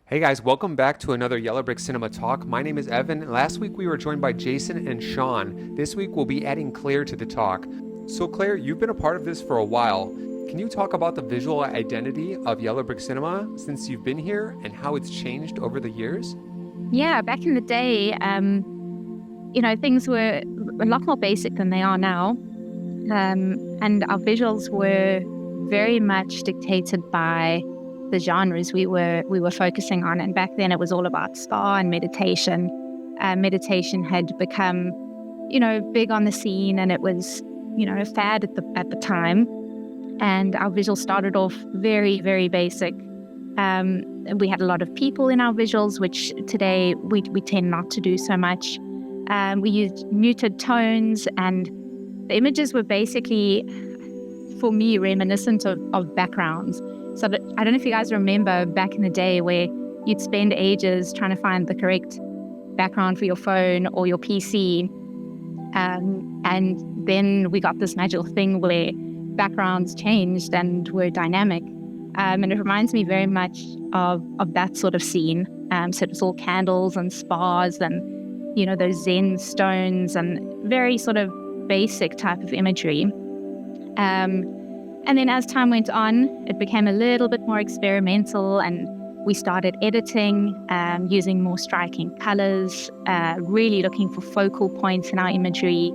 Hey guys, welcome back to another Yellow Brick Cinema Talk. My name is Evan. Last week we were joined by Jason and Sean. This week we'll be adding Claire to the talk. So Claire, you've been a part of this for a while. Can you talk about the visual identity of Yellow Brick Cinema since you've been here and how it's changed over the years? Yeah, back in the day, things were a lot more basic than they are now. And our visuals were very much dictated by the genres we were focusing on. And back then it was all about spa and meditation. Meditation had become, big on the scene, and it was, a fad at the time. And our visuals started off very, very basic. We had a lot of people in our visuals, which today we tend not to do so much. We used muted tones, and the images were basically, for me, reminiscent of backgrounds. So I don't know if you guys remember back in the day where you'd spend ages trying to find the correct background for your phone or your PC. And then we got this magical thing where backgrounds changed and were dynamic. And it reminds me very much of that sort of scene. So it was all candles and spas and, those Zen stones and very sort of basic type of imagery. And then as time went on, it became a little bit more experimental, and we started editing, using more striking colors, really looking for focal points in our imagery.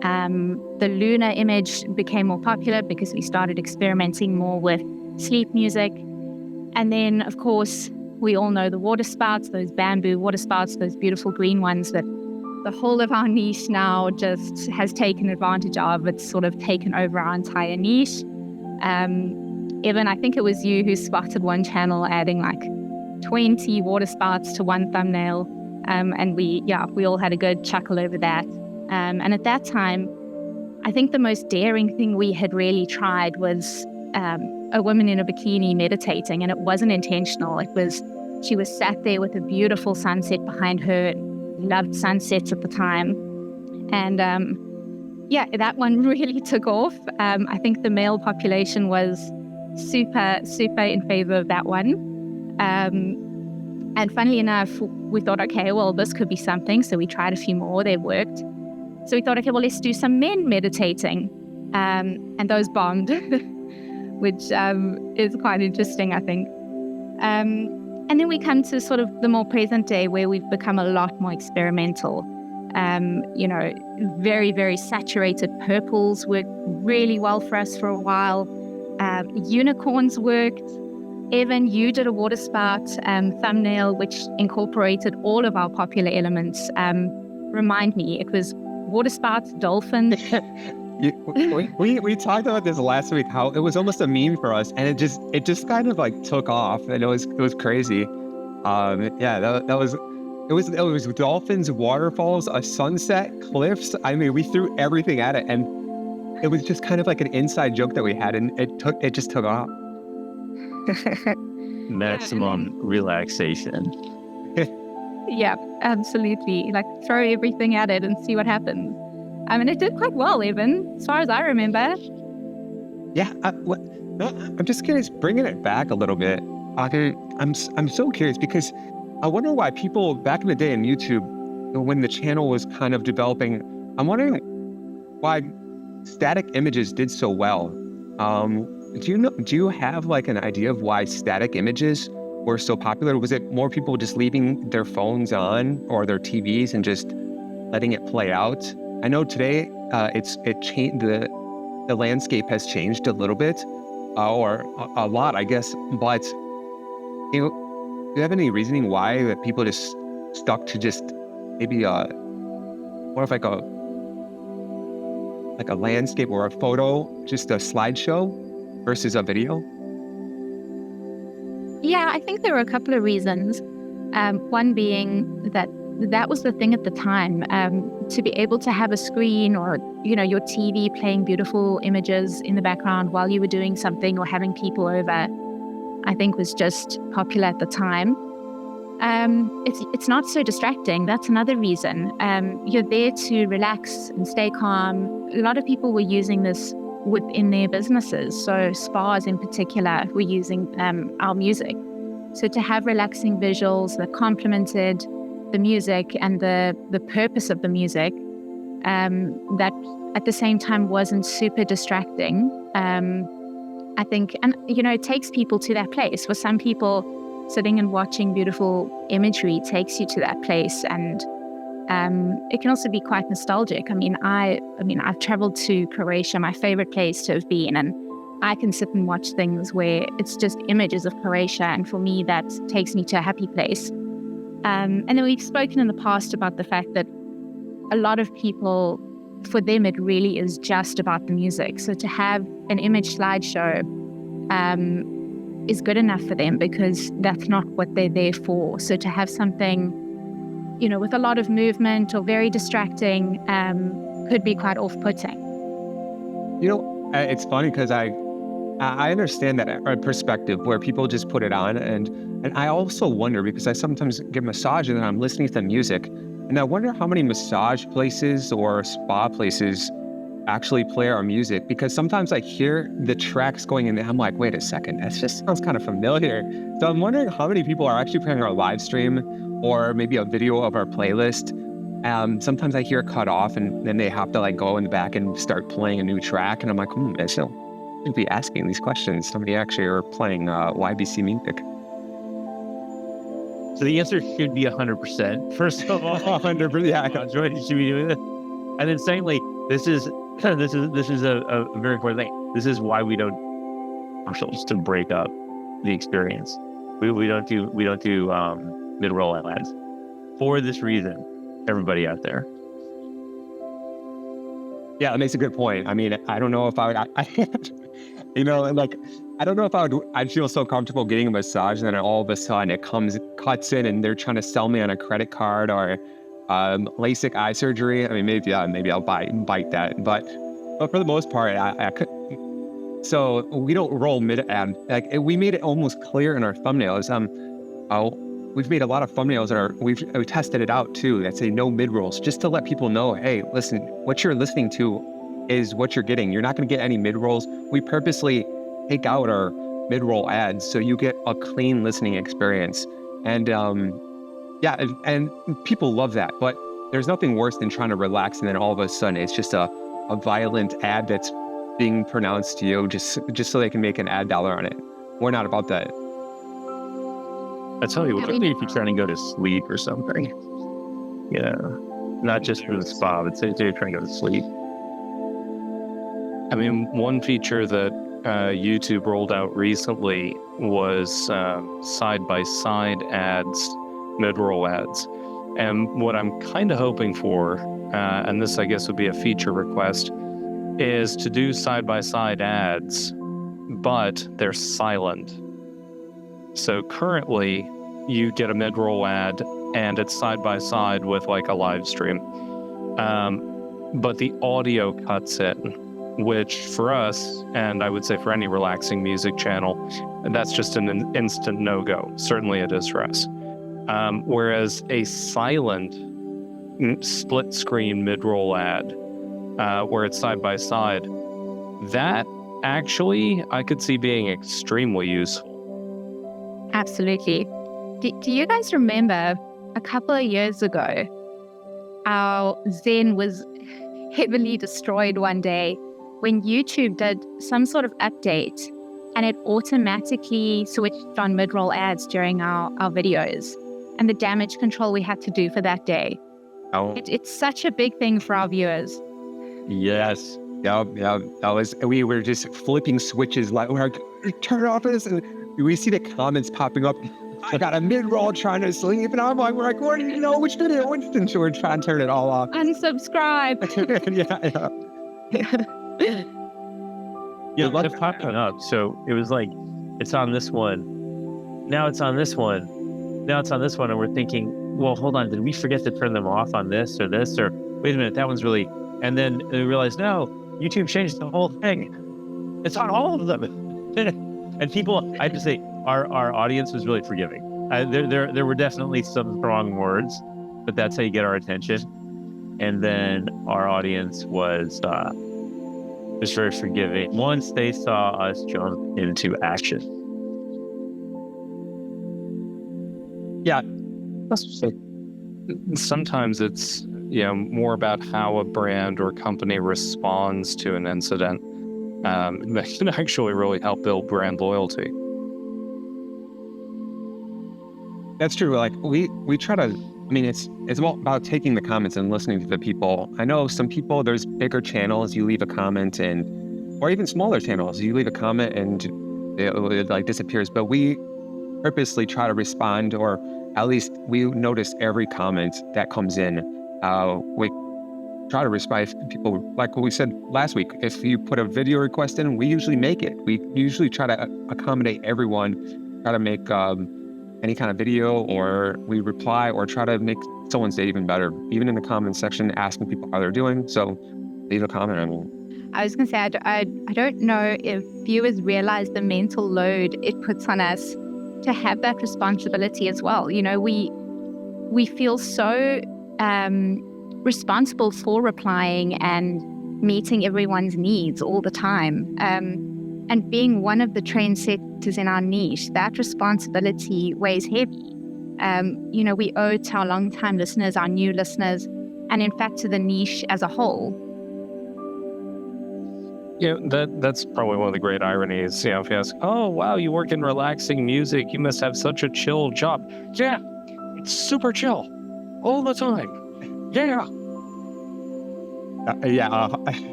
The lunar image became more popular because we started experimenting more with sleep music. And then, of course, we all know the waterspouts, those bamboo waterspouts, those beautiful green ones that the whole of our niche now just has taken advantage of. It's sort of taken over our entire niche. Evan, I think it was you who spotted one channel adding like 20 waterspouts to one thumbnail. And we all had a good chuckle over that. And at that time, I think the most daring thing we had really tried was a woman in a bikini meditating, and it wasn't intentional. She was sat there with a beautiful sunset behind her. Loved sunsets at the time. And that one really took off. I think the male population was super, super in favor of that one. And funnily enough, we thought, okay, well, this could be something. So we tried a few more, they worked. So we thought, okay, well, let's do some men meditating. And those bombed, which is quite interesting, I think. And then we come to sort of the more present day where we've become a lot more experimental. Very, very saturated purples worked really well for us for a while. Unicorns worked. Evan, you did a waterspout thumbnail which incorporated all of our popular elements. Remind me, it was waterspouts, dolphins. We talked about this last week, how it was almost a meme for us, and it just kind of like took off, and it was crazy. It was dolphins, waterfalls, a sunset, cliffs. I mean, we threw everything at it, and it was just kind of like an inside joke that we had, and it just took off. Maximum relaxation. Yeah, absolutely. Like throw everything at it and see what happens. I mean, it did quite well, Evan, as far as I remember. Yeah, I'm just curious, bringing it back a little bit. I'm so curious because I wonder why people back in the day on YouTube, when the channel was kind of developing, I'm wondering why static images did so well. Do you have like an idea of why static images were so popular? Was it more people just leaving their phones on or their TVs and just letting it play out? I know today the landscape has changed a little bit, or a lot, I guess. But do you have any reasoning why that people just stuck to just maybe more of like a landscape or a photo, just a slideshow versus a video? Yeah, I think there were a couple of reasons. One being that was the thing at the time. To be able to have a screen or, your TV playing beautiful images in the background while you were doing something or having people over, I think was just popular at the time. It's not so distracting. That's another reason. You're there to relax and stay calm. A lot of people were using this within their businesses. So spas in particular were using our music. So to have relaxing visuals that complemented the music and the purpose of the music, that at the same time wasn't super distracting, I think, and it takes people to that place. For some people, sitting and watching beautiful imagery takes you to that place, and it can also be quite nostalgic. I mean, I've traveled to Croatia, my favorite place to have been, and I can sit and watch things where it's just images of Croatia, and for me, that takes me to a happy place. And then we've spoken in the past about the fact that a lot of people, for them, it really is just about the music. So to have an image slideshow is good enough for them, because that's not what they're there for. So to have something, with a lot of movement or very distracting could be quite off-putting. It's funny because I understand that perspective where people just put it on, and I also wonder, because I sometimes get massages and I'm listening to the music, and I wonder how many massage places or spa places actually play our music, because sometimes I hear the tracks going in and I'm like, wait a second, that just sounds kind of familiar. So I'm wondering how many people are actually playing our live stream or maybe a video of our playlist. Sometimes I hear it cut off and then they have to go in the back and start playing a new track. And I'm like, I should be asking these questions. Somebody actually are playing YBC music. So the answer should be 100%. First of all, 100%. Yeah, Android should be doing this. And then secondly, this is a very important thing. This is why we don't commercials to break up the experience. We don't do mid-roll ads for this reason. Everybody out there. Yeah, that makes a good point. I mean, I don't know if I would, I don't know if I'd feel so comfortable getting a massage and then all of a sudden it cuts in and they're trying to sell me on a credit card or LASIK eye surgery. I mean, maybe I'll bite that. But for the most part, I could. So we don't roll mid ad. We made it almost clear in our thumbnails. We've made a lot of thumbnails that we've tested it out too, that say no mid-rolls, just to let people know, hey, listen, what you're listening to is what you're getting. You're not going to get any mid-rolls. We purposely take out our mid-roll ads so you get a clean listening experience. And and people love that. But there's nothing worse than trying to relax and then all of a sudden it's just a violent ad that's being pronounced to you just so they can make an ad dollar on it. We're not about that. I tell you what, if you're trying to go to sleep or something, not just for the spa, but say you're trying to go to sleep. I mean, one feature that YouTube rolled out recently was side-by-side ads, mid-roll ads. And what I'm kind of hoping for, and this I guess would be a feature request, is to do side-by-side ads, but they're silent. So currently, you get a mid-roll ad, and it's side-by-side with a live stream. But the audio cuts in, which for us, and I would say for any relaxing music channel, that's just an instant no-go. Certainly it is for us. Whereas a silent split-screen mid-roll ad, where it's side-by-side, that actually I could see being extremely useful. Absolutely. Do you guys remember a couple of years ago, our Zen was heavily destroyed one day when YouTube did some sort of update and it automatically switched on mid-roll ads during our videos, and the damage control we had to do for that day. Oh. It's such a big thing for our viewers. Yes. Yeah. We were just flipping switches we're like, turn off this. And we see the comments popping up. I got a mid-roll trying to sleep, and I'm like, we're like, what do you know? Which video? Winston, so we're trying to turn it all off. Unsubscribe. Yeah, they're popping up. So it was like, it's on this one. Now it's on this one. Now it's on this one. And we're thinking, well, hold on. Did we forget to turn them off on this? Or wait a minute, that one's really... And then we realized, no, YouTube changed the whole thing. It's on all of them. And people, I have to say, our audience was really forgiving. There were definitely some strong words, but that's how you get our attention. And then our audience was very forgiving once they saw us jump into action. Yeah. Sometimes it's more about how a brand or company responds to an incident that can actually really help build brand loyalty. That's true. Like we try to. I mean, it's about taking the comments and listening to the people. I know some people. There's bigger channels. You leave a comment or even smaller channels. You leave a comment and it like disappears. But we purposely try to respond, or at least we notice every comment that comes in. We try to respond. If people, like what we said last week, if you put a video request in, we usually make it. We usually try to accommodate everyone. Try to make any kind of video, or we reply, or try to make someone's day even better, even in the comment section, asking people how they're doing. So leave a comment. I was going to say, I don't know if viewers realize the mental load it puts on us to have that responsibility as well. We feel so responsible for replying and meeting everyone's needs all the time. And being one of the trendsetters in our niche, that responsibility weighs heavy. We owe it to our long-time listeners, our new listeners, and in fact to the niche as a whole. That's probably one of the great ironies. If you ask, oh wow, you work in relaxing music, you must have such a chill job. Yeah, it's super chill all the time. Yeah.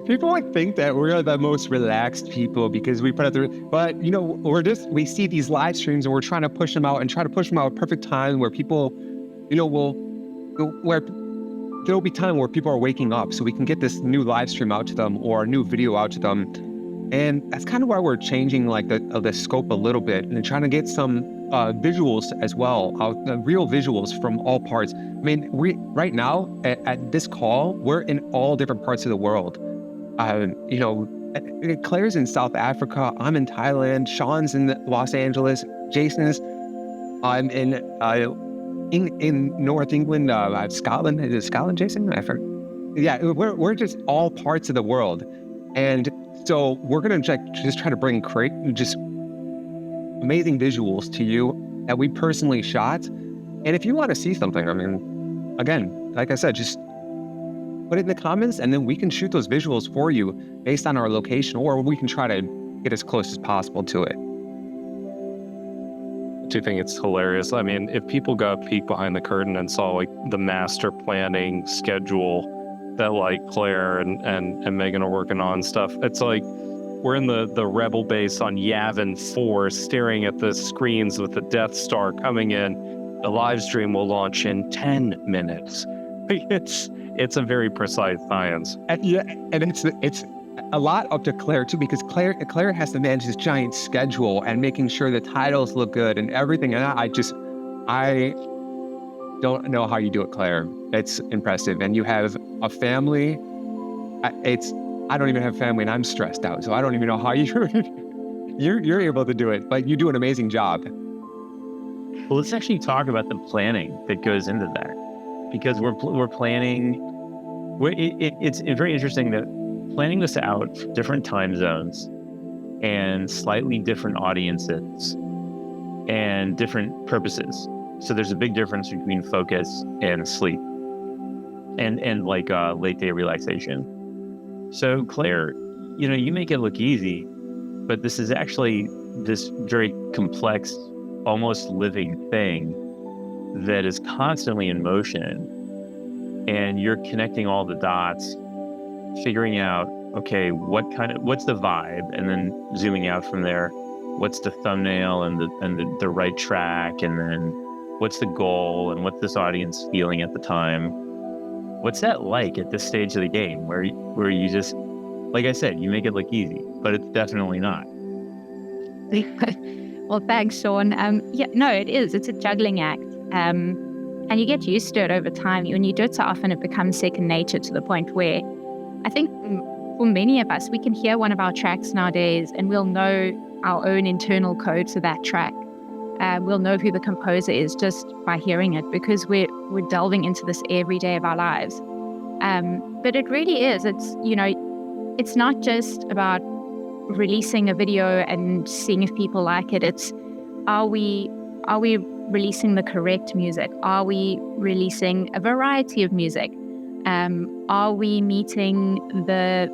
People would think that we're the most relaxed people because we put out there, but we see these live streams and we're trying to push them out at perfect time where people, where there'll be time where people are waking up so we can get this new live stream out to them or a new video out to them. And that's kind of why we're changing like the scope a little bit and trying to get some visuals as well, real visuals from all parts. I mean, right now at this call, we're in all different parts of the world. Claire's in South Africa, I'm in Thailand, Sean's in Los Angeles, Jason is in North England, Scotland. Is it Scotland, Jason? I forget. Yeah, we're just all parts of the world, and so we're gonna just try to bring just amazing visuals to you that we personally shot. And if you want to see something, I mean, again, like I said, just put it in the comments, and then we can shoot those visuals for you based on our location, or we can try to get as close as possible to it. I do think it's hilarious. I mean, if people got a peek behind the curtain and saw like the master planning schedule that like Claire and Megan are working on stuff, it's like we're in the rebel base on Yavin 4 staring at the screens with the Death Star coming in. The live stream will launch in 10 minutes. It's a very precise science. And it's a lot up to Claire too, because Claire has to manage this giant schedule and making sure the titles look good and everything. And I don't know how you do it, Claire. It's impressive. And you have a family. I don't even have family, and I'm stressed out. So I don't even know how you're able to do it, but you do an amazing job. Well, let's actually talk about the planning that goes into that, because we're planning. It's very interesting that planning this out for different time zones and slightly different audiences and different purposes. So there's a big difference between focus and sleep and like late day relaxation. So Claire, you make it look easy, but this is actually this very complex, almost living thing that is constantly in motion. And you're connecting all the dots, figuring out, okay, what's the vibe, and then zooming out from there. What's the thumbnail and the right track, and then what's the goal, and what's this audience feeling at the time? What's that like at this stage of the game, where you just, like I said, you make it look easy, but it's definitely not. Well, thanks, Sean. It is. It's a juggling act. And you get used to it over time. When you do it so often, it becomes second nature to the point where I think for many of us, we can hear one of our tracks nowadays and we'll know our own internal code to that track. We'll know who the composer is just by hearing it, because we're delving into this every day of our lives. But it really is. It's not just about releasing a video and seeing if people like it. It's are we releasing the correct music? Are we releasing a variety of music? Are we meeting the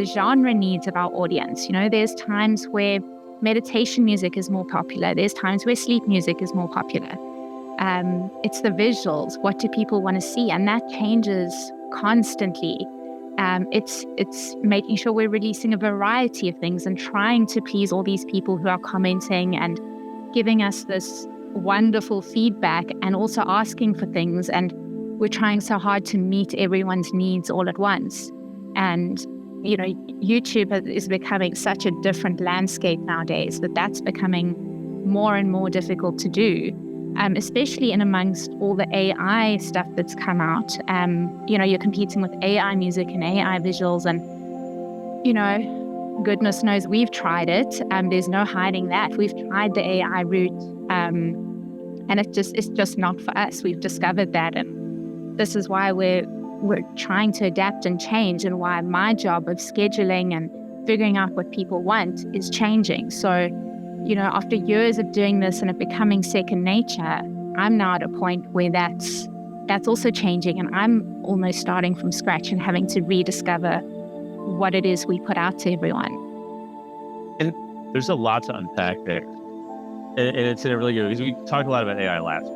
genre needs of our audience? There's times where meditation music is more popular. There's times where sleep music is more popular. It's the visuals. What do people want to see? And that changes constantly. It's making sure we're releasing a variety of things and trying to please all these people who are commenting and giving us this wonderful feedback and also asking for things. And we're trying so hard to meet everyone's needs all at once. And, YouTube is becoming such a different landscape nowadays that's becoming more and more difficult to do. Especially in amongst all the AI stuff that's come out. You're competing with AI music and AI visuals, and, goodness knows we've tried it. There's no hiding that. We've tried the AI route, and it's just not for us. We've discovered that, and this is why we're trying to adapt and change, and why my job of scheduling and figuring out what people want is changing. So, after years of doing this and it becoming second nature, I'm now at a point where that's also changing, and I'm almost starting from scratch and having to rediscover what it is we put out to everyone. And there's a lot to unpack there. And it's in a really good, because we talked a lot about AI last week.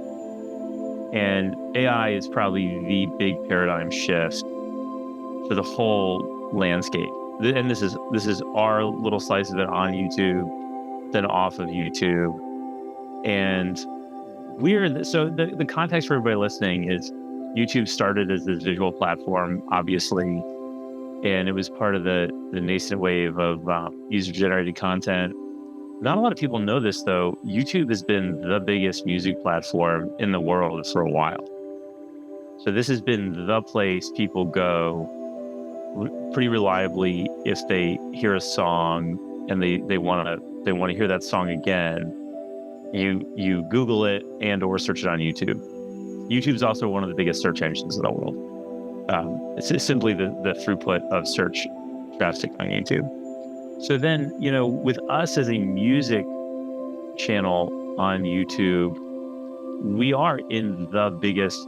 And AI is probably the big paradigm shift for the whole landscape. And this is our little slice of it on YouTube, then off of YouTube. And the context for everybody listening is YouTube started as this visual platform, obviously, and it was part of the nascent wave of user-generated content. Not a lot of people know this, though. YouTube has been the biggest music platform in the world for a while. So this has been the place people go pretty reliably if they hear a song and they want to hear that song again. You Google it and or search it on YouTube. YouTube is also one of the biggest search engines in the world. It's simply the throughput of search traffic on YouTube. So then, with us as a music channel on YouTube, we are in the biggest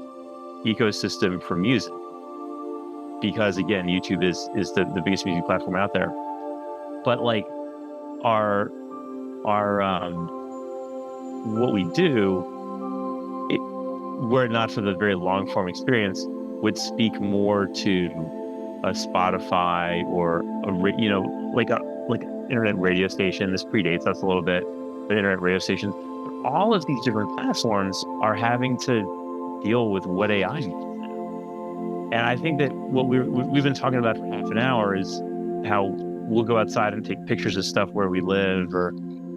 ecosystem for music. Because again, YouTube is the biggest music platform out there. But like our what we do, were it not for the very long form experience, would speak more to a Spotify or like an internet radio station. This predates us a little bit, but internet radio stations. But all of these different platforms are having to deal with what AI means now. And I think that what we've been talking about for half an hour is how we'll go outside and take pictures of stuff where we live, or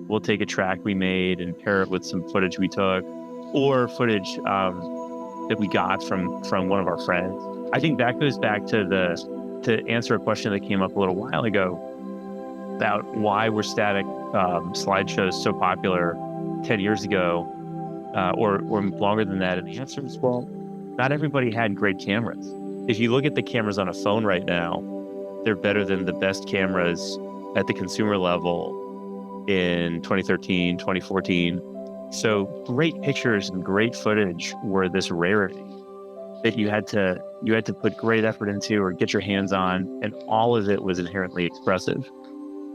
we'll take a track we made and pair it with some footage we took, or footage that we got from one of our friends. I think that goes back to answer a question that came up a little while ago about why were static slideshows so popular 10 years ago, or longer than that. And the answer is, well, not everybody had great cameras. If you look at the cameras on a phone right now, they're better than the best cameras at the consumer level in 2013, 2014. So great pictures and great footage were this rarity that you had to put great effort into or get your hands on, and all of it was inherently expressive,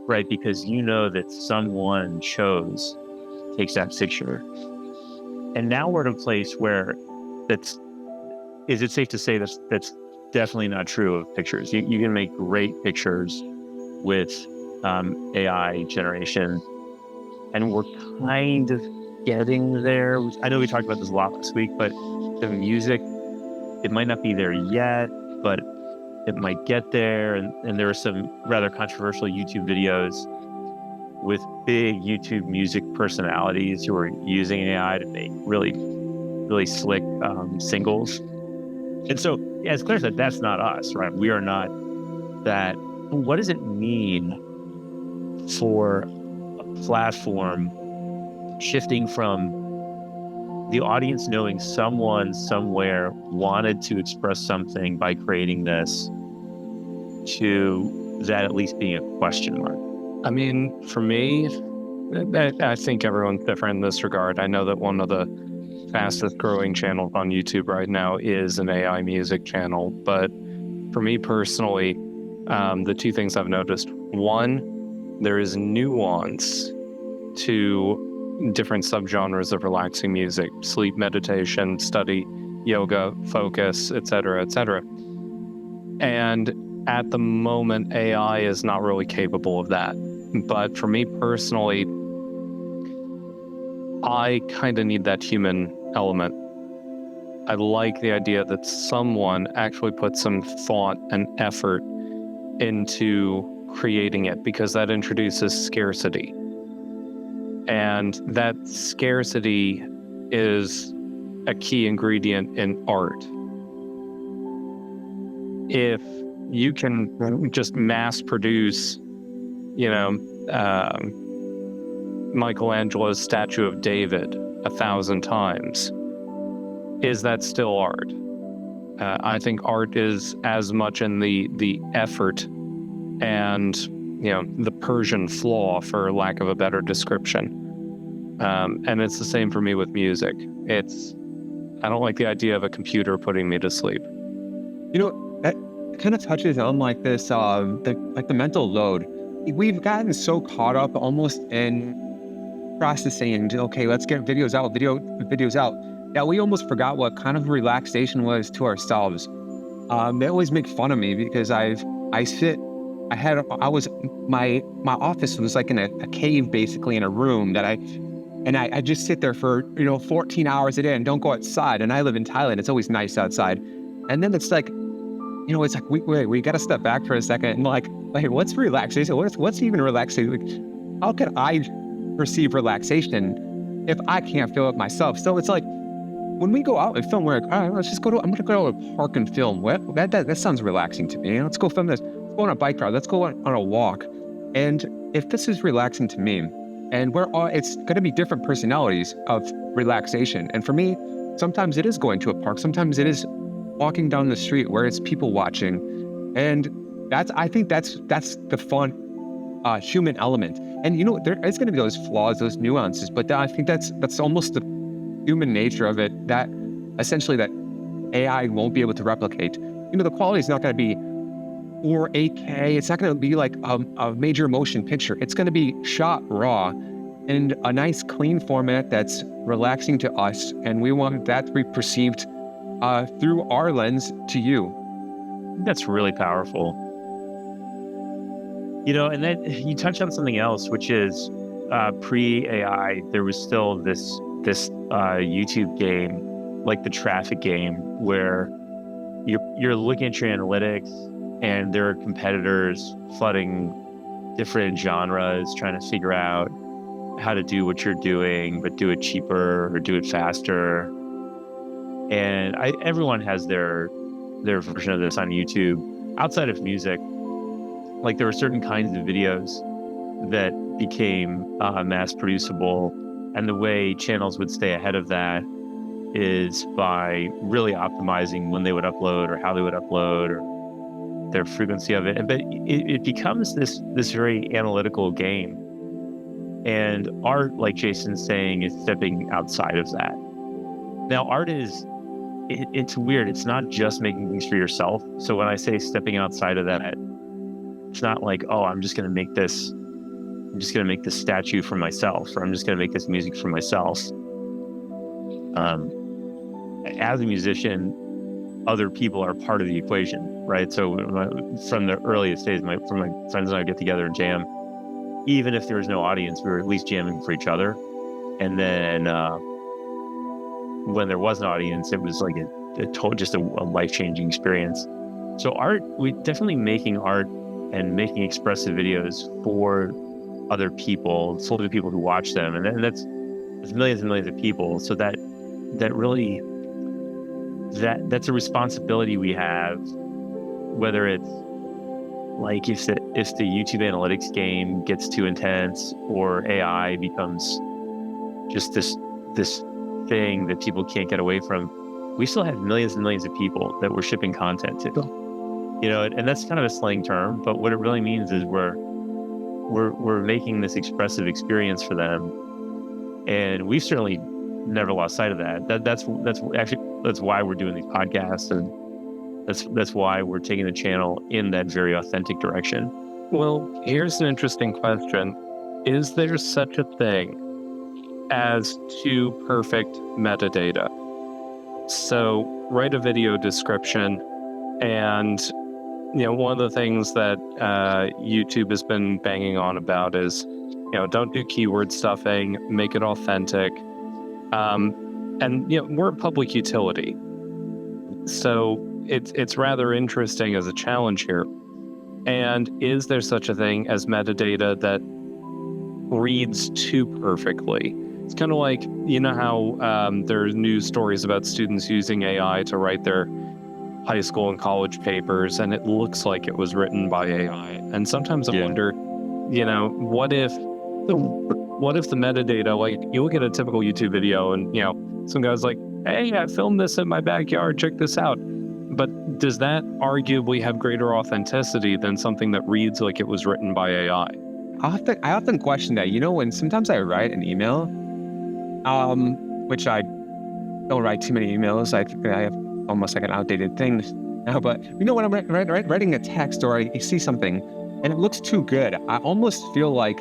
right? Because that someone chose to take that picture. And now we're at a place where is it safe to say that's definitely not true of pictures? You can make great pictures with AI generation, and we're kind of getting there. I know we talked about this a lot last week, but the music, it might not be there yet, but it might get there. And there are some rather controversial YouTube videos with big YouTube music personalities who are using AI to make really, really slick singles. And so, as Claire said, that's not us, right? We are not that. What does it mean for a platform shifting from the audience knowing someone somewhere wanted to express something by creating this, to that at least being a question mark? I mean, for me, I think everyone's different in this regard. I know that one of the fastest growing channels on YouTube right now is an AI music channel. But for me personally, the two things I've noticed: one, there is nuance to different subgenres of relaxing music: sleep, meditation, study, yoga, focus, etc., etc. And at the moment, AI is not really capable of that. But for me personally, I kind of need that human element. I like the idea that someone actually put some thought and effort into creating it, because that introduces scarcity. And that scarcity is a key ingredient in art. If you can just mass produce, Michelangelo's statue of David 1,000 times, is that still art? I think art is as much in the effort and the Persian flaw, for lack of a better description. And it's the same for me with music. I don't like the idea of a computer putting me to sleep. That kind of touches on like this, the mental load. We've gotten so caught up almost in processing and, okay, let's get videos out, that we almost forgot what kind of relaxation was to ourselves. They always make fun of me because my office was like in a cave, basically, in a room that I just sit there for 14 hours a day and don't go outside. And I live in Thailand; it's always nice outside. And then it's like, it's like we got to step back for a second and like what's relaxation? What's even relaxation? Like, how can I perceive relaxation if I can't feel it myself? So it's like, when we go out and film, we're like, all right, I'm going to go to a park and film. That sounds relaxing to me. Let's go film this. Let's go on a bike ride. Let's go on a walk. And if this is relaxing to me, and it's going to be different personalities of relaxation. And for me, sometimes it is going to a park. Sometimes it is walking down the street where it's people watching. And I think that's the fun human element. And there is going to be those flaws, those nuances, but I think that's almost the human nature of it, that essentially that AI won't be able to replicate. The quality is not going to be 4K. It's not going to be like a major motion picture. It's going to be shot raw in a nice clean format that's relaxing to us, and we want that to be perceived through our lens to you. That's really powerful. And then you touched on something else, which is pre-AI, there was still this YouTube game, like the traffic game, where you're looking at your analytics and there are competitors flooding different genres, trying to figure out how to do what you're doing, but do it cheaper or do it faster. And everyone has their version of this on YouTube. Outside of music, like there were certain kinds of videos that became mass producible, and the way channels would stay ahead of that is by really optimizing when they would upload or how they would upload or their frequency of it. But it becomes this very analytical game. And art, like Jason's saying, is stepping outside of that. Now, art it's weird. It's not just making things for yourself. So when I say stepping outside of that, it's not like, oh, I'm just going to make this statue for myself, or I'm just going to make this music for myself. As a musician, other people are part of the equation, right? So from the earliest days, my friends and I would get together and jam. Even if there was no audience, we were at least jamming for each other. And then when there was an audience, it was like a life-changing experience. So we're definitely making art and making expressive videos for other people, for the people who watch them. And that's millions and millions of people. So that really, that's a responsibility we have, whether it's like if the YouTube analytics game gets too intense, or AI becomes just this thing that people can't get away from, we still have millions and millions of people that we're shipping content to. And that's kind of a slang term, but what it really means is we're making this expressive experience for them. And we've certainly never lost sight of that. That's why we're doing these podcasts, and that's why we're taking the channel in that very authentic direction. Well, here's an interesting question. Is there such a thing as too perfect metadata? So write a video description, and one of the things that YouTube has been banging on about is, don't do keyword stuffing, make it authentic. And we're a public utility. So it's rather interesting as a challenge here. And is there such a thing as metadata that reads too perfectly? It's kind of like, how there's news stories about students using AI to write their high school and college papers, and it looks like it was written by AI. And sometimes I wonder, what if the metadata, like you look at a typical YouTube video and, some guy's like, hey, I filmed this in my backyard, check this out. But does that arguably have greater authenticity than something that reads like it was written by AI? I often question that, when sometimes I write an email, which I don't write too many emails. I have almost like an outdated thing now, but when I'm writing a text or I see something and it looks too good, I almost feel like,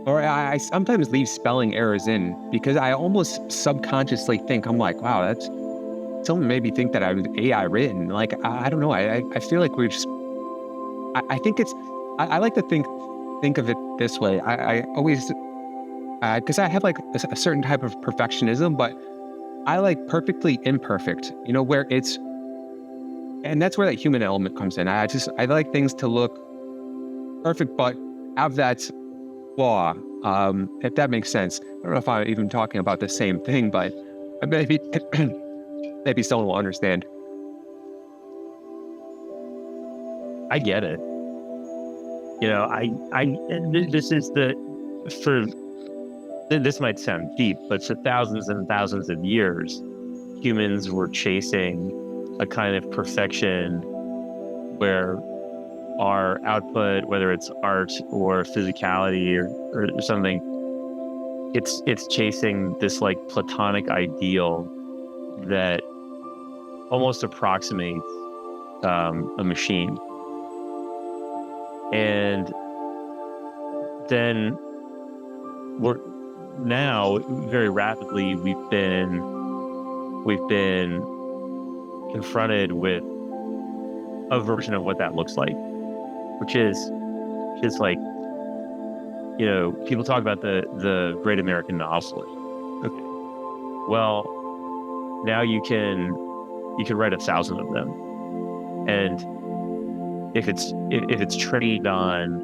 or I sometimes leave spelling errors in because I almost subconsciously think, I'm like, wow, someone made me think that I was AI written. Like, I don't know. I feel like we're just, I think I like to think of it this way. I always, because I have like a certain type of perfectionism, but I like perfectly imperfect, where and that's where that human element comes in. I like things to look perfect, but have that flaw, if that makes sense. I don't know if I'm even talking about the same thing, but maybe someone will understand. I get it. This might sound deep, but for thousands and thousands of years, humans were chasing a kind of perfection where our output, whether it's art or physicality or something, it's chasing this like platonic ideal that almost approximates a machine. And then now very rapidly we've been confronted with a version of what that looks like, which is just like, people talk about the great American novelist. Okay, well, now you can write 1,000 of them, and if it's trained on,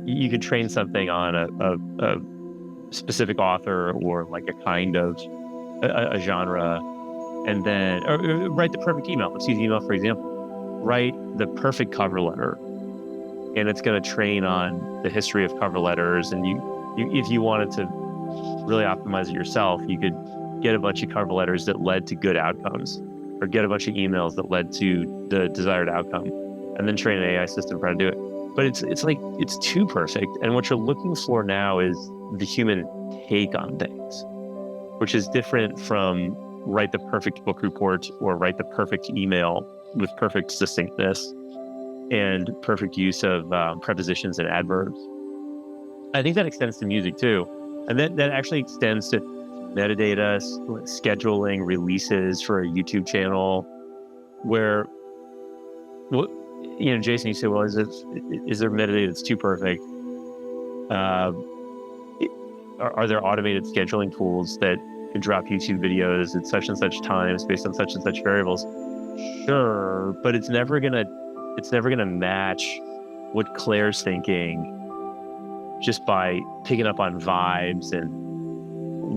you could train something on a specific author or like a kind of a genre, and then or write the perfect email. Let's use email for example. Write the perfect cover letter, and it's going to train on the history of cover letters. And you if you wanted to really optimize it yourself, you could get a bunch of cover letters that led to good outcomes, or get a bunch of emails that led to the desired outcome, and then train an AI system for how to do it. But it's like, it's too perfect. And what you're looking for now is the human take on things, which is different from write the perfect book report or write the perfect email with perfect succinctness and perfect use of prepositions and adverbs. I think that extends to music too. And that actually extends to metadata, scheduling releases for a YouTube channel, where, Jason, you say, well, is there metadata that's too perfect? Are there automated scheduling tools that can drop YouTube videos at such and such times based on such and such variables? Sure, but it's never gonna match what Claire's thinking just by picking up on vibes and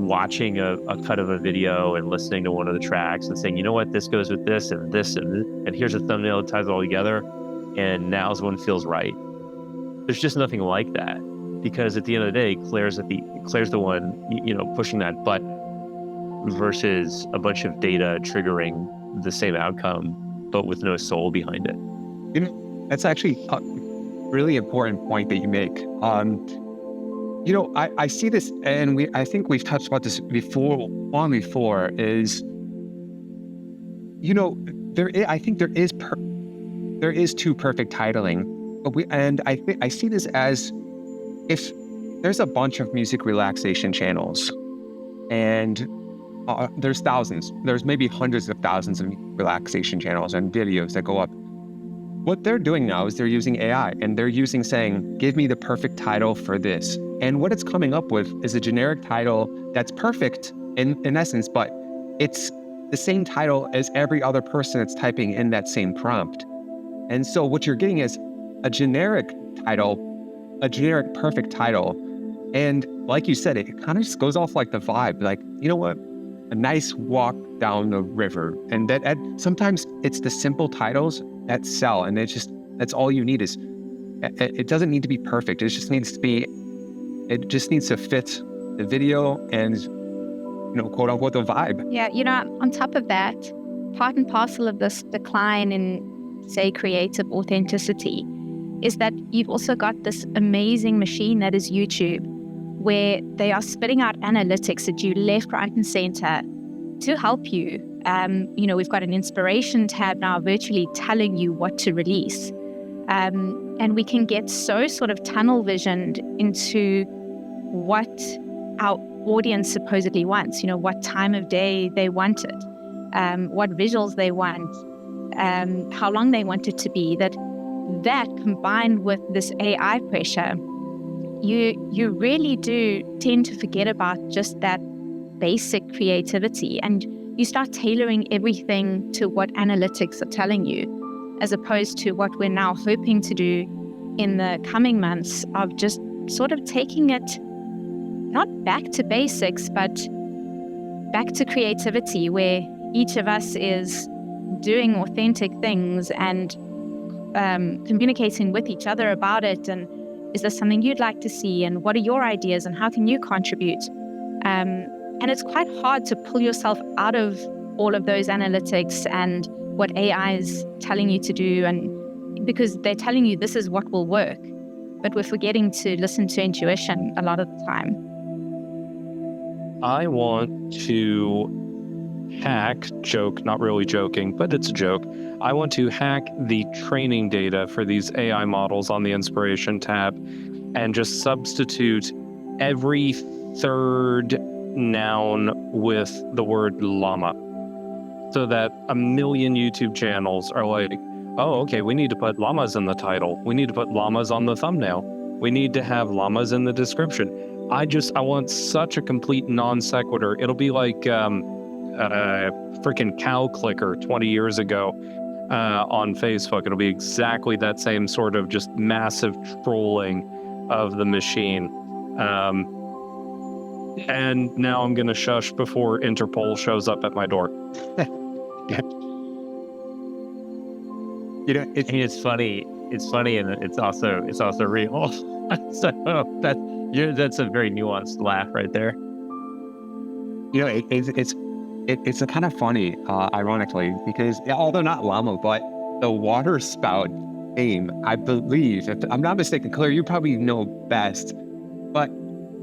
watching a cut of a video and listening to one of the tracks and saying, you know what, this goes with this and this and here's a thumbnail that ties it all together, and now's one feels right. There's just nothing like that, because at the end of the day, Claire's the one, pushing that button versus a bunch of data triggering the same outcome, but with no soul behind it. That's actually a really important point that you make. I see this, and I think we've touched about this long before, is, I think there is too perfect titling, and I see this as, if there's a bunch of music relaxation channels, and there's thousands, there's maybe hundreds of thousands of relaxation channels and videos that go up. What they're doing now is they're using AI, and they're saying, give me the perfect title for this. And what it's coming up with is a generic title that's perfect in essence, but it's the same title as every other person that's typing in that same prompt. And so what you're getting is a generic title, a generic perfect title. And like you said, it kind of just goes off like the vibe, like, you know what? A nice walk down the river. And that sometimes it's the simple titles that sell, and that's all you need. Is it doesn't need to be perfect. It just needs to fit the video and, quote unquote, the vibe. Yeah, on top of that, part and parcel of this decline in, say, creative authenticity is that you've also got this amazing machine that is YouTube, where they are spitting out analytics at you left, right, and center to help you. We've got an inspiration tab now virtually telling you what to release. And we can get so sort of tunnel visioned into what our audience supposedly wants, what time of day they want it, what visuals they want, how long they want it to be, that combined with this AI pressure, you really do tend to forget about just that basic creativity, and you start tailoring everything to what analytics are telling you, as opposed to what we're now hoping to do in the coming months of just sort of taking it not back to basics, but back to creativity, where each of us is doing authentic things and communicating with each other about it. And is there something you'd like to see? And what are your ideas? And how can you contribute? And it's quite hard to pull yourself out of all of those analytics and what AI is telling you to do, and because they're telling you this is what will work, but we're forgetting to listen to intuition a lot of the time. I want to hack, not really joking, but it's a joke. I want to hack the training data for these AI models on the inspiration tab and just substitute every third noun with the word llama, so that 1 million YouTube channels are like, oh, okay, we need to put llamas in the title. We need to put llamas on the thumbnail. We need to have llamas in the description. I want such a complete non sequitur. It'll be like freaking cow clicker 20 years ago on Facebook. It'll be exactly that same sort of just massive trolling of the machine. And now I'm going to shush before Interpol shows up at my door. It's funny. It's funny, and it's also real. So that's a very nuanced laugh right there. It's a kind of funny, ironically, because although not llama, but the Waterspout theme, I believe, if I'm not mistaken, Claire, you probably know best, but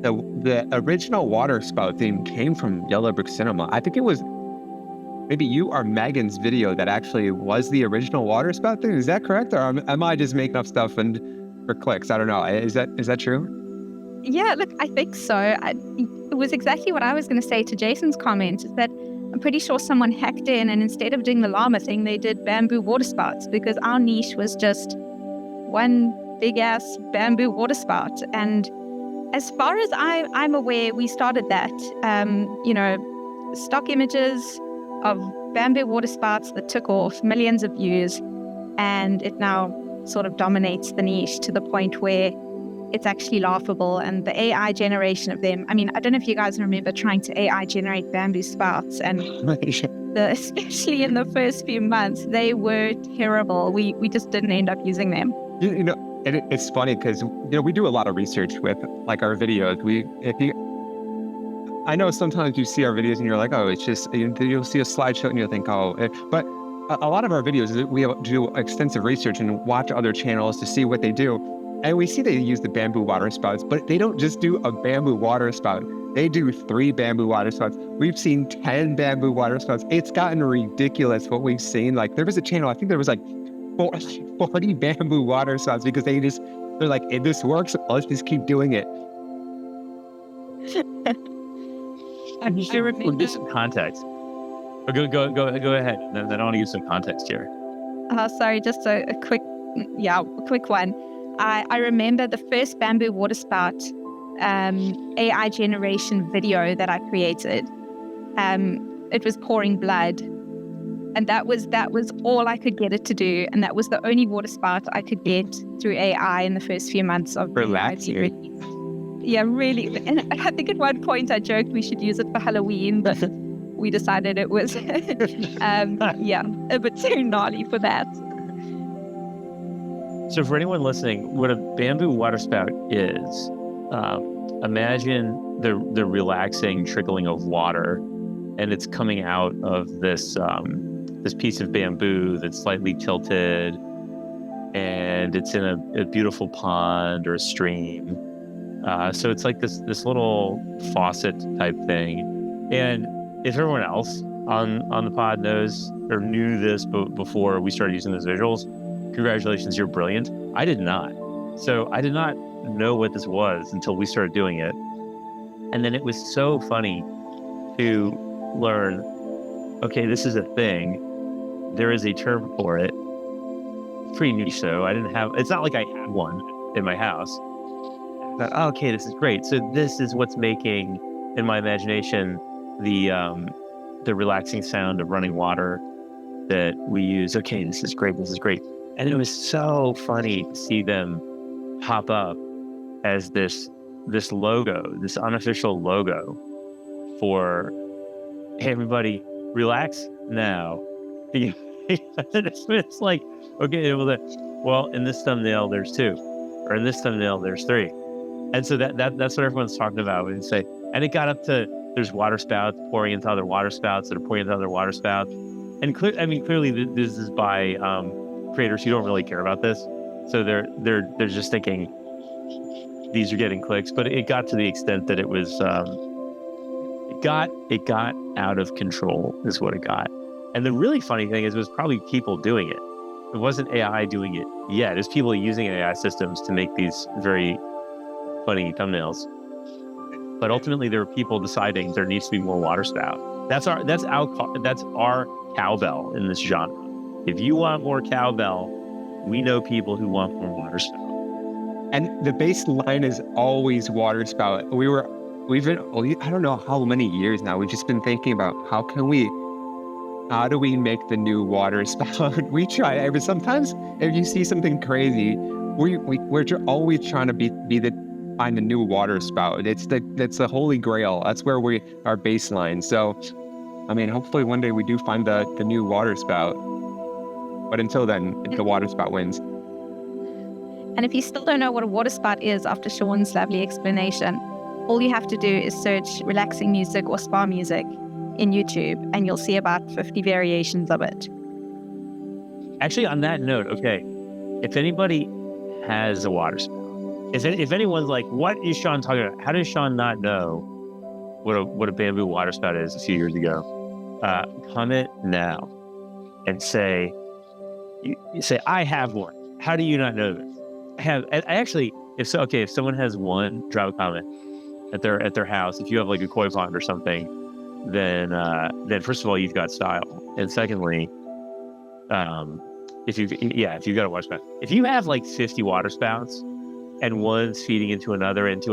the original Waterspout theme came from Yellow Brick Cinema. I think it was maybe you or Megan's video that actually was the original Waterspout theme. Is that correct, or am I just making up stuff for clicks? I don't know. Is that true? Yeah, look, I think so. It was exactly what I was going to say to Jason's comment, is that I'm pretty sure someone hacked in, and instead of doing the llama thing, they did bamboo waterspouts, because our niche was just one big ass bamboo waterspout. And as far as I'm aware, we started that, stock images of bamboo waterspouts that took off, millions of views, and it now sort of dominates the niche to the point where it's actually laughable. And the AI generation of them, I mean, I don't know if you guys remember trying to AI generate bamboo spouts, and especially in the first few months, they were terrible. We just didn't end up using them. And it's funny because we do a lot of research with like our videos. I know sometimes you see our videos and you're like, oh, it's just, you'll see a slideshow and you'll think, oh, but a lot of our videos, we do extensive research and watch other channels to see what they do. And we see they use the bamboo water spouts, but they don't just do a bamboo water spout. They do 3 bamboo water spouts. We've seen 10 bamboo water spouts. It's gotten ridiculous what we've seen. Like there was a channel, I think there was like 40 bamboo water spouts because they're like, if this works, let's just keep doing it. We'll give some context. Go ahead. Then I want to give some context here. Sorry, just a quick one. I remember the first bamboo water spout AI generation video that I created. It was pouring blood, and that was all I could get it to do, and that was the only water spout I could get through AI in the first few months of Relaxing. Yeah, really. And I think at one point I joked we should use it for Halloween, but we decided it was a bit too gnarly for that. So for anyone listening, what a bamboo water spout is, imagine the relaxing trickling of water, and it's coming out of this this piece of bamboo that's slightly tilted, and it's in a beautiful pond or a stream. So it's like this little faucet type thing. And if everyone else on the pod knows or knew this before we started using those visuals, congratulations, you're brilliant. I did not. So I did not know what this was until we started doing it. And then it was so funny to learn, okay, this is a thing. There is a term for it. Pretty niche though. It's not like I had one in my house. I thought, oh, okay, this is great. So this is what's making, in my imagination, the relaxing sound of running water that we use. Okay, this is great. This is great. And it was so funny to see them pop up as this logo, this unofficial logo for, hey, everybody, relax now. It's like, okay, well, in this thumbnail, there's 2, or in this thumbnail, there's 3. And so that's what everyone's talking about when you say, and it got up to, there's water spouts pouring into other water spouts that are pouring into other water spouts. And clearly this is by creators who don't really care about this. So they're just thinking these are getting clicks, but it got to the extent that it was, it got out of control is what it got. And the really funny thing is it was probably people doing it. It wasn't AI doing it yet. It's people using AI systems to make these very funny thumbnails. But ultimately, there were people deciding there needs to be more water spout. That's our cowbell in this genre. If you want more cowbell, we know people who want more water spout. And the baseline is always water spout. We've been, I don't know how many years now, we've just been thinking about how do we make the new water spout? We try, but sometimes if you see something crazy, we're always trying to find a new water spout. That's the holy grail. That's where our baseline. So, I mean, hopefully one day we do find the new water spout. But until then, the water spout wins. And if you still don't know what a water spout is after Sean's lovely explanation, all you have to do is search relaxing music or spa music in YouTube, and you'll see about 50 variations of it. Actually, on that note, okay, if anybody has a water spout, if anyone's like, what is Sean talking about? How does Sean not know what a bamboo water spout is a few years ago? Comment now and say, you say, I have one. How do you not know this? If someone has one, drop a comment at their house. If you have like a koi pond or something, then first of all, you've got style. And secondly, if you've got a water spout, if you have like 50 water spouts and one's feeding into another, and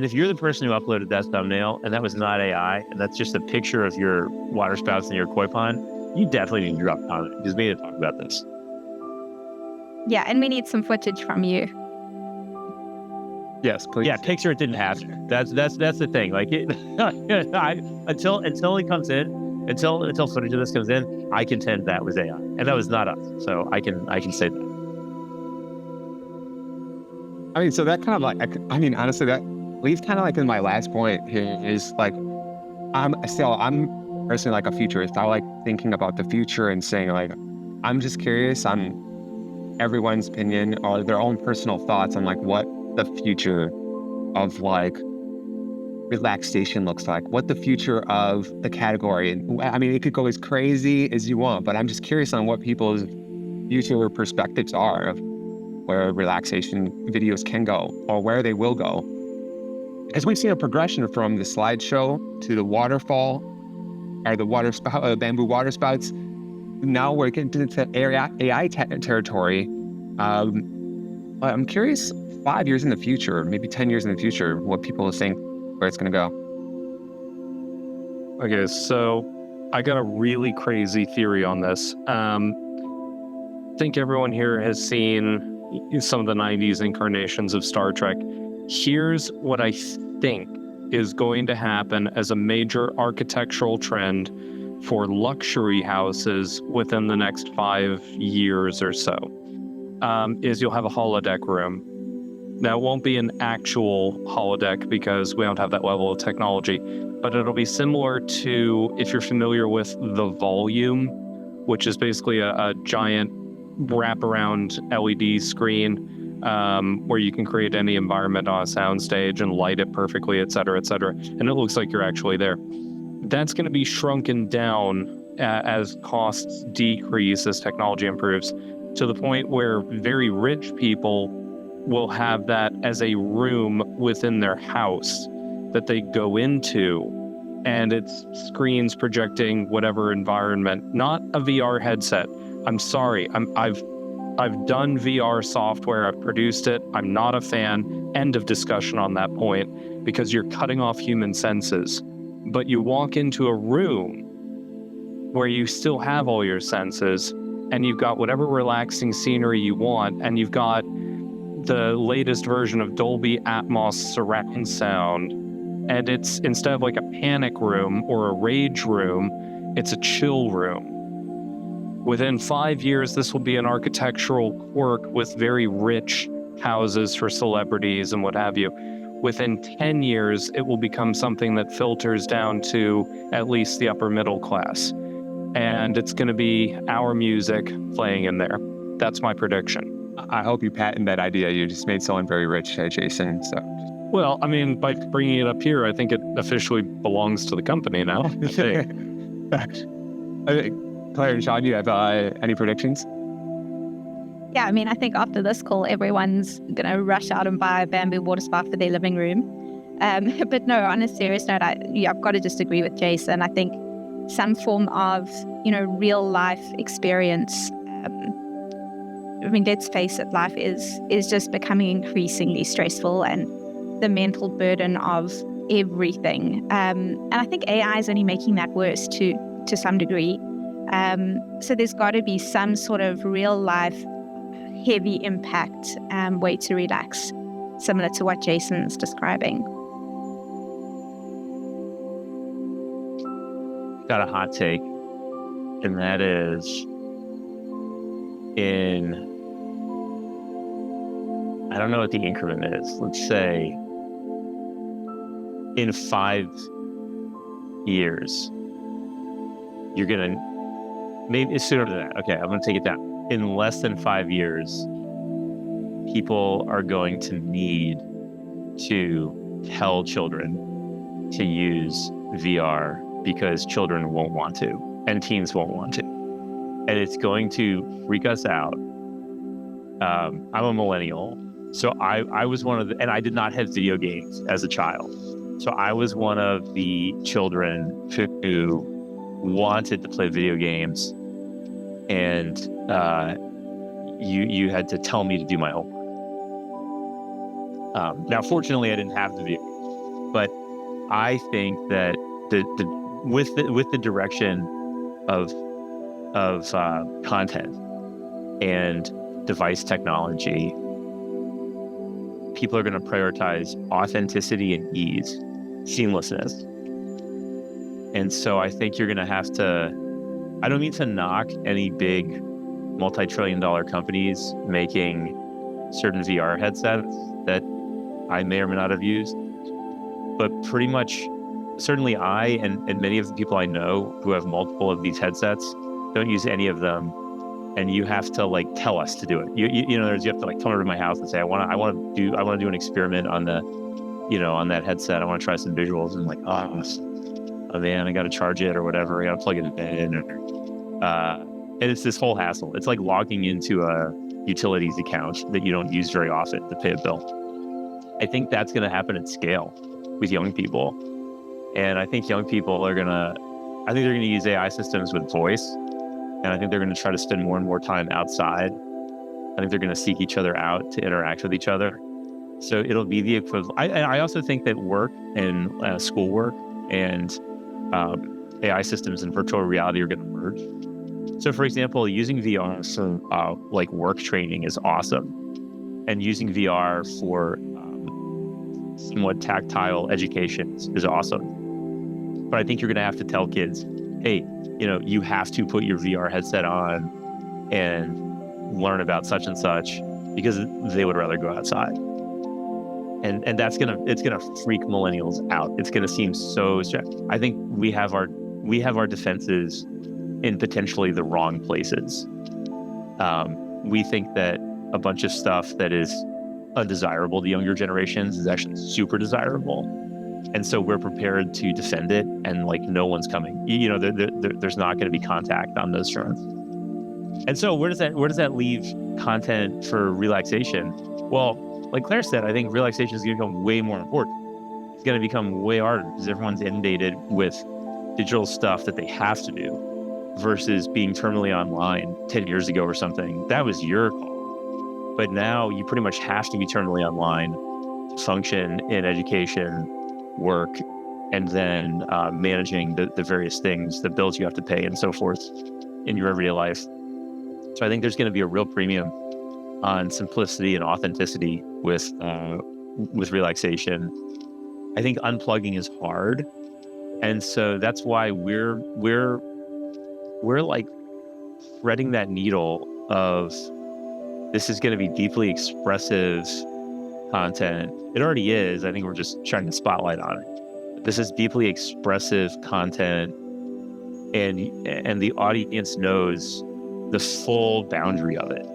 if you're the person who uploaded that thumbnail and that was not AI, and that's just a picture of your water spouts in your koi pond, you definitely need to drop a comment because we need to talk about this. Yeah, and we need some footage from you. Yes, please. Yeah, picture it didn't happen. That's the thing. Like until it comes in, until footage of this comes in, I contend that was AI, and that was not us. So I can say that. I mean, so that kind of like, honestly, that leads kind of like in my last point here is like, I'm personally like a futurist. I like thinking about the future and saying like, I'm just curious on everyone's opinion or their own personal thoughts on like what the future of like relaxation looks like, what the future of the category. And I mean, it could go as crazy as you want, but I'm just curious on what people's future perspectives are of where relaxation videos can go or where they will go. As we've seen a progression from the slideshow to the waterfall or the bamboo water spouts, now we're getting into AI territory. I'm curious 5 years in the future, maybe 10 years in the future, what people think where it's going to go. Okay, so I got a really crazy theory on this. I think everyone here has seen some of the 90s incarnations of Star Trek. Here's what I think is going to happen as a major architectural trend for luxury houses within the next 5 years or so, is you'll have a holodeck room. Now, it won't be an actual holodeck because we don't have that level of technology, but it'll be similar to, if you're familiar with the Volume, which is basically a giant wraparound LED screen where you can create any environment on a soundstage and light it perfectly, et cetera, and it looks like you're actually there. That's going to be shrunken down as costs decrease, as technology improves, to the point where very rich people will have that as a room within their house that they go into, and it's screens projecting whatever environment, not a VR headset. I'm sorry, I've done VR software, I've produced it, I'm not a fan, end of discussion on that point, because you're cutting off human senses. But you walk into a room where you still have all your senses, and you've got whatever relaxing scenery you want, and you've got the latest version of Dolby Atmos surround sound, and it's, instead of like a panic room or a rage room, it's a chill room. Within 5 years, this will be an architectural quirk with very rich houses for celebrities and what have you. Within 10 years, it will become something that filters down to at least the upper middle class. And it's going to be our music playing in there. That's my prediction. I hope you patent that idea. You just made someone very rich, Jason. So, well, I mean, by bringing it up here, I think it officially belongs to the company now. I think. Claire and Sean, do you have any predictions? Yeah, I mean, I think after this call, everyone's going to rush out and buy a bamboo water spout for their living room. But no, on a serious note, I've got to just agree with Jason. I think some form of, real life experience. I mean, let's face it, life is just becoming increasingly stressful, and the mental burden of everything. And I think AI is only making that worse to some degree. So there's got to be some sort of real life, heavy impact way to relax, similar to what Jason's describing. Got a hot take, and that is I don't know what the increment is. Let's say in 5 years, you're going to, maybe it's sooner than that. Okay, I'm going to take it down. In less than 5 years, people are going to need to tell children to use VR because children won't want to, and teens won't want to. And it's going to freak us out. I'm a millennial, so I was one of the, and I did not have video games as a child. So I was one of the children who wanted to play video games, and you had to tell me to do my homework. Now, fortunately, I didn't have the video games, but I think that with the direction of content and device technology, people are going to prioritize authenticity and ease, seamlessness. And so I think you're going to have to, I don't mean to knock any big multi-trillion-dollar companies making certain VR headsets that I may or may not have used, but pretty much, certainly I and many of the people I know who have multiple of these headsets don't use any of them and you have to like tell us to do it. You know, you have to like come over to my house and say, I want to do an experiment on the, you know, on that headset. I want to try some visuals. And like, oh man, I got to charge it or whatever. I got to plug it in. And it's this whole hassle. It's like logging into a utilities account that you don't use very often to pay a bill. I think that's going to happen at scale with young people. And I think young people are going to use AI systems with voice. And I think they're going to try to spend more and more time outside. I think they're going to seek each other out to interact with each other. So it'll be the equivalent. I also think that work and schoolwork and AI systems and virtual reality are going to merge. So for example, using VR for like work training is awesome. And using VR for somewhat tactile education is awesome. But I think you're going to have to tell kids, hey, you know, you have to put your VR headset on and learn about such and such because they would rather go outside. And it's gonna freak millennials out. It's gonna seem so. I think we have our defenses in potentially the wrong places. We think that a bunch of stuff that is undesirable to younger generations is actually super desirable. And so we're prepared to defend it, and like no one's coming. You know, there's not going to be contact on those fronts. And so where does that leave content for relaxation? Well, like Claire said, I think relaxation is going to become way more important. It's going to become way harder because everyone's inundated with digital stuff that they have to do versus being terminally online 10 years ago or something. That was your call. But now you pretty much have to be terminally online to function in education, work, and then managing the various things, the bills you have to pay and so forth in your everyday life. So I think there's going to be a real premium on simplicity and authenticity with relaxation. I think unplugging is hard. And so that's why we're like threading that needle of this is going to be deeply expressive content. It already is. I think we're just shining a spotlight on it. This is deeply expressive content, and the audience knows the full boundary of it.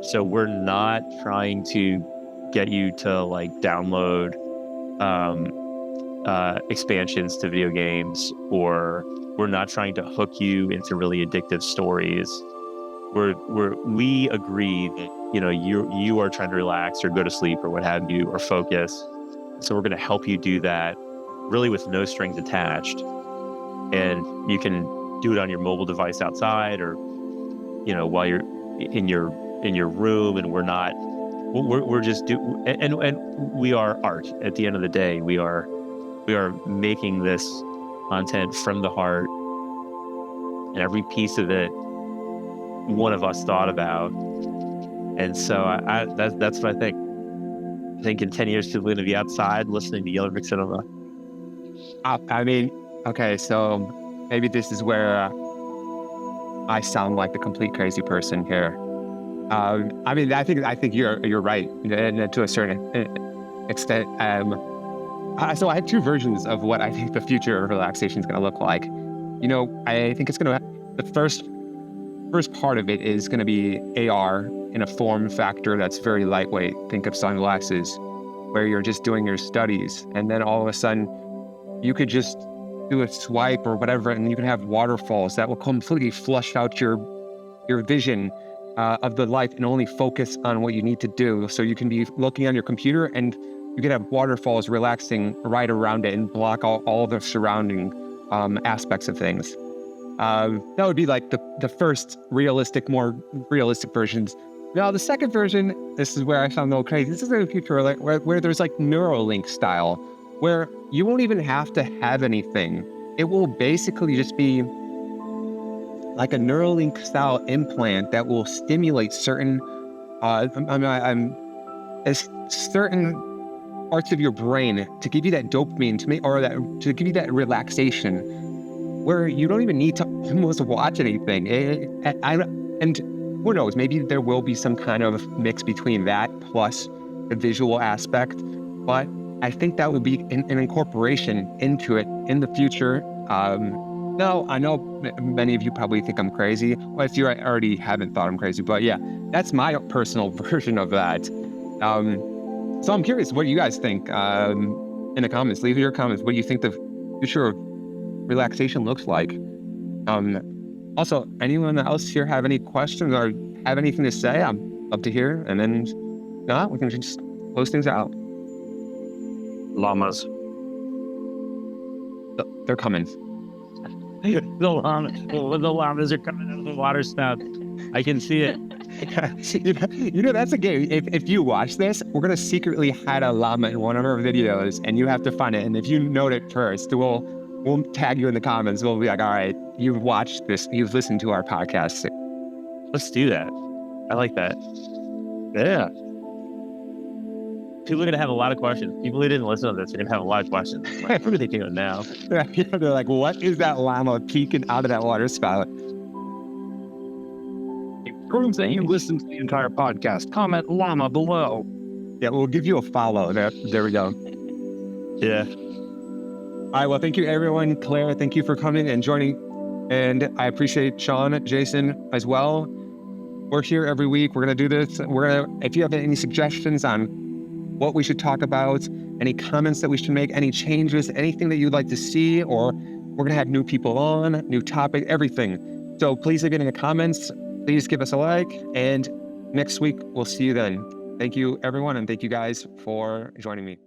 So we're not trying to get you to like download expansions to video games, or we're not trying to hook you into really addictive stories. We agree that, you know, you are trying to relax or go to sleep or what have you, or focus. So we're going to help you do that really with no strings attached. And you can do it on your mobile device outside, or, you know, while you're in your room. And we're just and we are art. At the end of the day, we are making this content from the heart, and every piece of it one of us thought about. And so that's what I think. I think in 10 years, people are going to be outside listening to Yellow Brick Cinema. I mean, okay, so maybe this is where I sound like the complete crazy person here. I mean, I think you're right, and to a certain extent. So I have two versions of what I think the future of relaxation is going to look like. You know, I think it's going to, the first part of it is going to be AR in a form factor that's very lightweight. Think of sunglasses, where you're just doing your studies, and then all of a sudden you could just do a swipe or whatever, and you can have waterfalls that will completely flush out your vision of the life and only focus on what you need to do. So you can be looking on your computer and you can have waterfalls relaxing right around it and block all the surrounding aspects of things. That would be like the first more realistic versions. Now, the second version, this is where I sound a little crazy. This is in the future where there's like Neuralink style, where you won't even have to have anything. It will basically just be like a Neuralink style implant that will stimulate certain certain parts of your brain to give you that dopamine to give you that relaxation, where you don't even need to almost watch anything. And who knows, maybe there will be some kind of mix between that plus the visual aspect, but I think that would be an incorporation into it in the future. No, I know many of you probably think I'm crazy. Well, if you already haven't thought I'm crazy, but yeah, that's my personal version of that. So I'm curious, what do you guys think? In the comments, leave your comments. What do you think the future of relaxation looks like? Also, anyone else here have any questions or have anything to say? I'm up to hear. And then, no, we can just close things out. Llamas. They're coming. The llamas are coming out of the water spout. I can see it. You know, that's a game. If you watch this, we're going to secretly hide a llama in one of our videos, and you have to find it. And if you note it first, we'll tag you in the comments. We'll be like, all right, you've watched this. You've listened to our podcast. Let's do that. I like that. Yeah. People are going to have a lot of questions. People who didn't listen to this are going to have a lot of questions. Like, what are they doing now? They're like, what is that llama peeking out of that water spout? Proves that you listened to the entire podcast. Comment llama below. Yeah, we'll give you a follow. There we go. Yeah. All right, well, thank you, everyone. Claire, thank you for coming and joining. And I appreciate Sean, Jason as well. We're here every week. We're going to do this. If you have any suggestions on what we should talk about, any comments that we should make, any changes, anything that you'd like to see, or we're going to have new people on, new topic, everything. So please leave it in the comments. Please give us a like. And next week, we'll see you then. Thank you, everyone. And thank you guys for joining me.